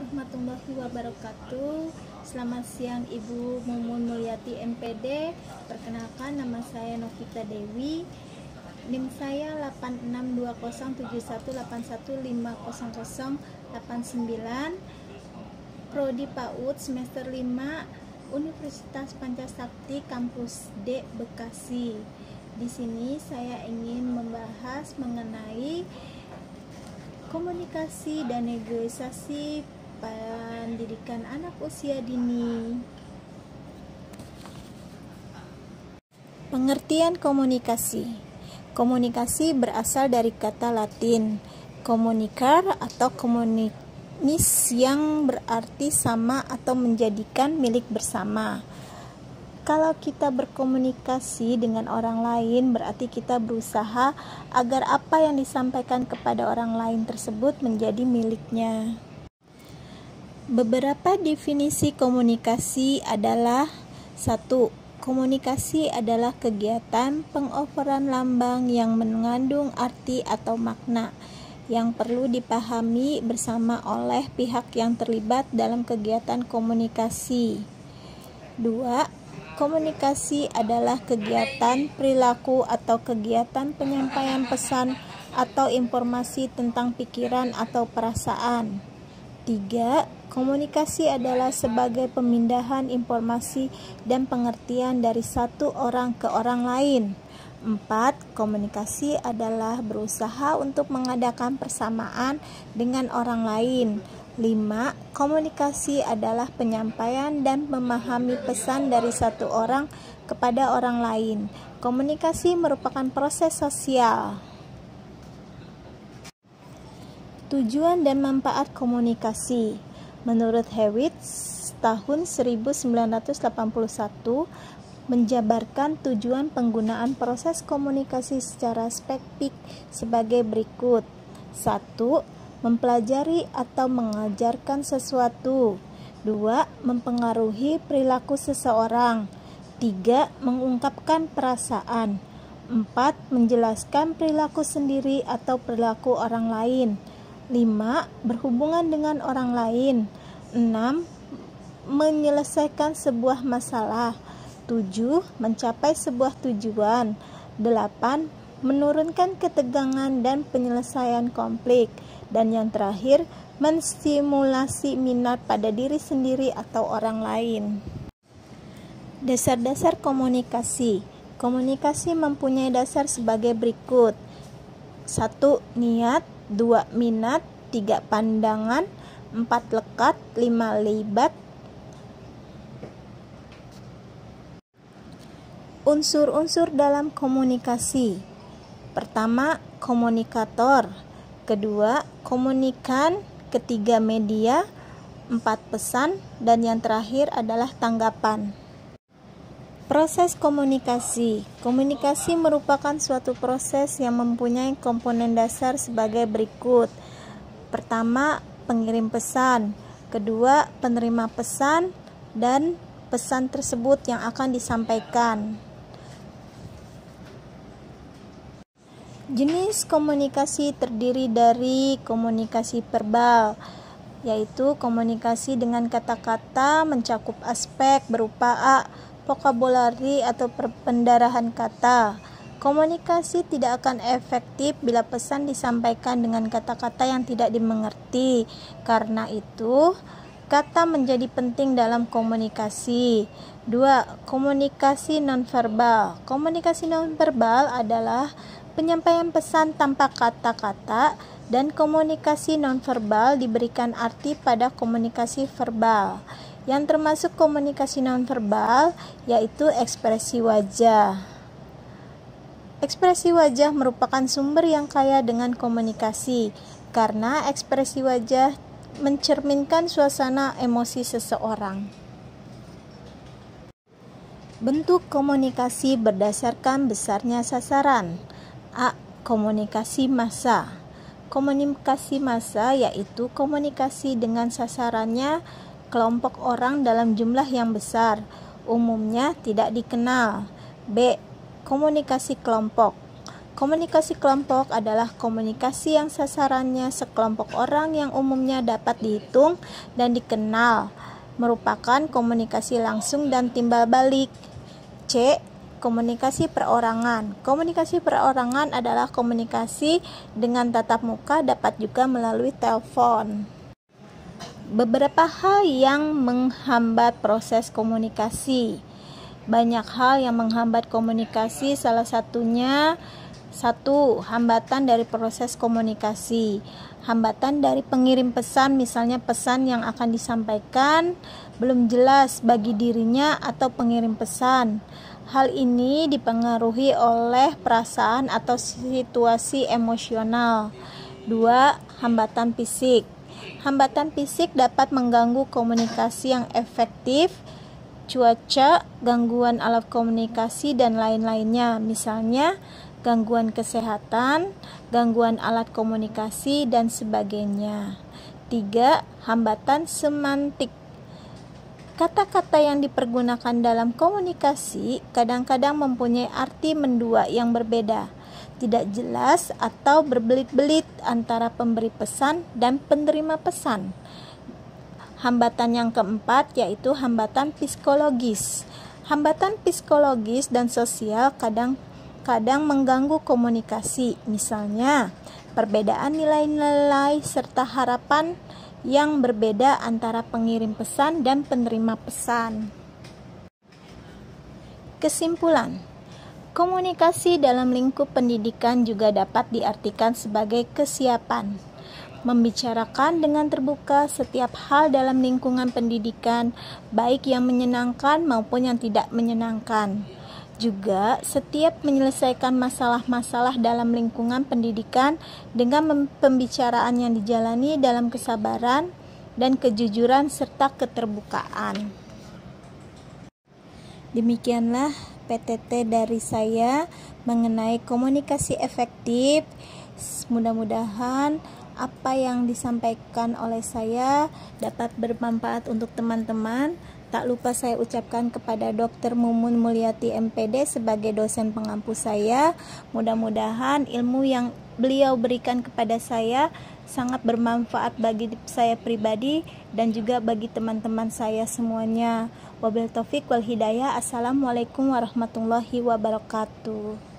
warahmatullahi wabarakatuh. Selamat siang Ibu Mumun Mulyati MPD. Perkenalkan, nama saya Novita Dewi. NIM saya 86207181500089. Prodi PAUD semester 5 Universitas Pancasakti Kampus D Bekasi. Di sini saya ingin membahas mengenai komunikasi dan negosiasi pendidikan anak usia dini. Pengertian komunikasi. Komunikasi berasal dari kata Latin communicar atau komunis yang berarti sama atau menjadikan milik bersama. Kalau kita berkomunikasi dengan orang lain, berarti kita berusaha agar apa yang disampaikan kepada orang lain tersebut menjadi miliknya. Beberapa definisi komunikasi adalah: 1. Komunikasi adalah kegiatan pengoperan lambang yang mengandung arti atau makna yang perlu dipahami bersama oleh pihak yang terlibat dalam kegiatan komunikasi. 2. Komunikasi adalah kegiatan perilaku atau kegiatan penyampaian pesan atau informasi tentang pikiran atau perasaan. 3. Komunikasi adalah sebagai pemindahan informasi dan pengertian dari satu orang ke orang lain. 4. Komunikasi adalah berusaha untuk mengadakan persamaan dengan orang lain. 5. Komunikasi adalah penyampaian dan memahami pesan dari satu orang kepada orang lain. Komunikasi merupakan proses sosial. Tujuan dan manfaat komunikasi. Menurut Hewitt tahun 1981 menjabarkan tujuan penggunaan proses komunikasi secara spesifik sebagai berikut. 1. Mempelajari atau mengajarkan sesuatu. 2. Mempengaruhi perilaku seseorang. 3. Mengungkapkan perasaan. 4. Menjelaskan perilaku sendiri atau perilaku orang lain. 5. Berhubungan dengan orang lain. 6. Menyelesaikan sebuah masalah. 7. Mencapai sebuah tujuan. 8. Menurunkan ketegangan dan penyelesaian konflik. Dan yang terakhir, menstimulasi minat pada diri sendiri atau orang lain. Dasar-dasar komunikasi. Komunikasi mempunyai dasar sebagai berikut. 1. Niat. 2. Minat. 3. Pandangan. 4. Lekat. 5. Libat. Unsur-unsur dalam komunikasi. Pertama, komunikator. Kedua, komunikan. Ketiga, media. 4. Pesan. Dan yang terakhir adalah tanggapan. Proses komunikasi. Komunikasi merupakan suatu proses yang mempunyai komponen dasar sebagai berikut. Pertama, pengirim pesan. Kedua, penerima pesan. Dan pesan tersebut yang akan disampaikan. Jenis komunikasi terdiri dari komunikasi verbal, yaitu komunikasi dengan kata-kata mencakup aspek berupa A. Vokabulari atau pendarahan kata. Komunikasi tidak akan efektif bila pesan disampaikan dengan kata-kata yang tidak dimengerti. Karena itu, kata menjadi penting dalam komunikasi. 2. Komunikasi nonverbal. Komunikasi nonverbal adalah penyampaian pesan tanpa kata-kata, dan komunikasi nonverbal diberikan arti pada komunikasi verbal. Yang termasuk komunikasi nonverbal yaitu ekspresi wajah. Ekspresi wajah merupakan sumber yang kaya dengan komunikasi, karena ekspresi wajah mencerminkan suasana emosi seseorang. Bentuk komunikasi berdasarkan besarnya sasaran. A. Komunikasi massa. Komunikasi massa yaitu komunikasi dengan sasarannya kelompok orang dalam jumlah yang besar, umumnya tidak dikenal. B. Komunikasi kelompok. Komunikasi kelompok adalah komunikasi yang sasarannya sekelompok orang yang umumnya dapat dihitung dan dikenal, merupakan komunikasi langsung dan timbal balik. C. Komunikasi perorangan. Komunikasi perorangan adalah komunikasi dengan tatap muka, dapat juga melalui telepon. Beberapa hal yang menghambat proses komunikasi. Banyak hal yang menghambat komunikasi, salah satunya 1. Hambatan dari proses komunikasi. Hambatan dari pengirim pesan, misalnya pesan yang akan disampaikan belum jelas bagi dirinya atau pengirim pesan. Hal ini dipengaruhi oleh perasaan atau situasi emosional. 2. Hambatan fisik. Hambatan fisik dapat mengganggu komunikasi yang efektif, cuaca, gangguan alat komunikasi, dan lain-lainnya, misalnya gangguan kesehatan, gangguan alat komunikasi, dan sebagainya. 3. Hambatan semantik. Kata-kata yang dipergunakan dalam komunikasi kadang-kadang mempunyai arti mendua yang berbeda, tidak jelas atau berbelit-belit antara pemberi pesan dan penerima pesan. Hambatan yang keempat yaitu hambatan psikologis. Hambatan psikologis dan sosial kadang mengganggu komunikasi, misalnya perbedaan nilai-nilai serta harapan yang berbeda antara pengirim pesan dan penerima pesan. Kesimpulan, komunikasi dalam lingkup pendidikan juga dapat diartikan sebagai kesiapan membicarakan dengan terbuka setiap hal dalam lingkungan pendidikan, baik yang menyenangkan maupun yang tidak menyenangkan. Juga setiap menyelesaikan masalah-masalah dalam lingkungan pendidikan dengan pembicaraan yang dijalani dalam kesabaran dan kejujuran serta keterbukaan. Demikianlah PTT dari saya mengenai komunikasi efektif. Mudah-mudahan apa yang disampaikan oleh saya dapat bermanfaat untuk teman-teman. Tak lupa saya ucapkan kepada Dr. Mumun Mulyati MPD sebagai dosen pengampu saya. Mudah-mudahan ilmu yang beliau berikan kepada saya sangat bermanfaat bagi saya pribadi dan juga bagi teman-teman saya semuanya. Wabil taufik wal hidayah. Assalamualaikum warahmatullahi wabarakatuh.